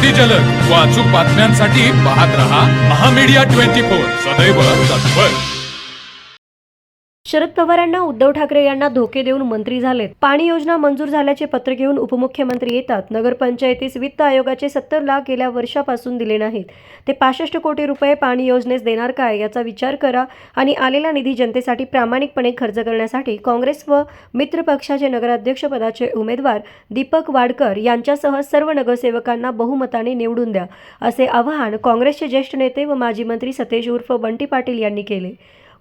अति जलद व अचूक बातम्यांसाठी पाहत रहा महामीडिया 24 सदैव तत्पर। शरद पवारांना उद्धव ठाकरे यांना धोके देऊन मंत्री झालेत। पाणी योजना मंजूर झाल्याचे पत्र घेऊन उपमुख्यमंत्री येतात। नगरपंचायतीस वित्त आयोगाचे 70 लाख गेल्या वर्षापासून दिले नाहीत। ते 65 कोटी रुपये पाणी योजनेस देणार काय याचा विचार करा आणि आलेला निधी जनतेसाठी प्रामाणिकपणे खर्च करण्यासाठी काँग्रेस व मित्र पक्षाचे नगराध्यक्ष पदाचे उमेदवार दीपक वाडकर यांच्यासह सर्व नगरसेवकांना बहुमताने निवडून द्या, असे आवाहन काँग्रेसचे ज्येष्ठ नेते व माजी मंत्री सतेज उर्फ बंटी पाटील यांनी केले।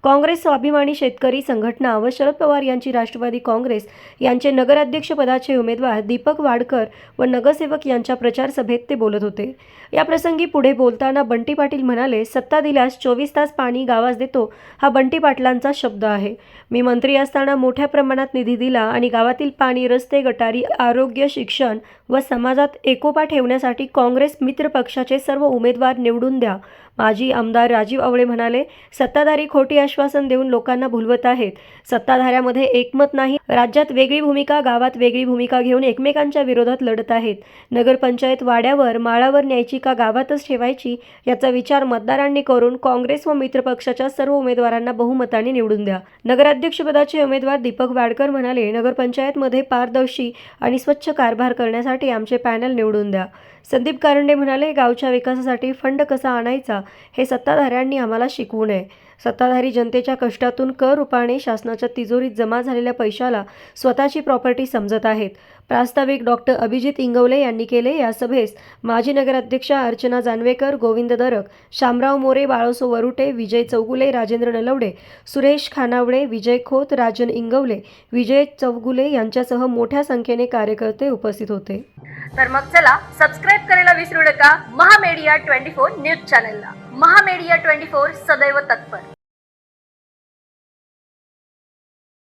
काँग्रेस स्वाभिमानी शेतकरी संघटना व शरद पवार यांची राष्ट्रवादी काँग्रेस यांचे नगराध्यक्षपदाचे उमेदवार दीपक वाडकर व नगरसेवक यांच्या प्रचार सभेत ते बोलत होते। या प्रसंगी पुढे बोलताना बंटी पाटील म्हणाले, सत्ता दिल्यास 24 तास पाणी गावास देतो हा बंटी पाटलांचा शब्द आहे। मी मंत्री असताना मोठ्या प्रमाणात निधी दिला आणि गावातील पाणी, रस्ते, गटारी, आरोग्य, शिक्षण व समाजात एकोपा ठेवण्यासाठी काँग्रेस मित्र पक्षाचे सर्व उमेदवार निवडून द्या। माजी आमदार राजीव आवळे म्हणाले, सत्ताधारी खोटी आश्वासन देऊन लोकांना भुलवत आहेत। सत्ताधाऱ्यामध्ये एकमत नाही, राज्यात वेगळी भूमिका, गावात वेगळी भूमिका घेऊन एकमेकांच्या विरोधात लढत आहेत। नगरपंचायत वाड्यावर, माळावर न्यायची का गावातच ठेवायची याचा विचार मतदारांनी करून काँग्रेस व मित्र पक्षाच्या सर्व उमेदवारांना बहुमताने निवडून द्या। नगराध्यक्षपदाचे उमेदवार दीपक वाडकर म्हणाले, नगरपंचायतमध्ये पारदर्शी आणि स्वच्छ कारभार करण्यासाठी आमचे पॅनल निवडून द्या। संदीप कारंडे म्हणाले, गावच्या विकासासाठी फंड कसा आणायचा हे सत्ताधाऱ्यांनी आम्हाला शिकवू नये। सत्ताधारी जनतेच्या कष्टातून कर रूपाने शासनाच्या तिजोरीत जमा झालेल्या पैशाला स्वतःची प्रॉपर्टी समजत आहेत। प्रास्ताविक डॉक्टर अभिजित इंगवले यांनी केले। या सभेस माजी नगराध्यक्षा अर्चना जानवेकर, गोविंद दरक, शामराव मोरे, बाळोसो वरुटे, विजय चौगुले, राजेंद्र नलवडे, सुरेश खानावडे, विजय खोत, राजन इंगवले, विजय चौगुले यांच्यासह मोठ्या संख्येने कार्यकर्ते उपस्थित होते। तर मग चला सबस्क्राईब करायला विसरू नका महामीडिया 24 न्यूज चॅनलला। महामीडिया 24 सदैव तत्पर।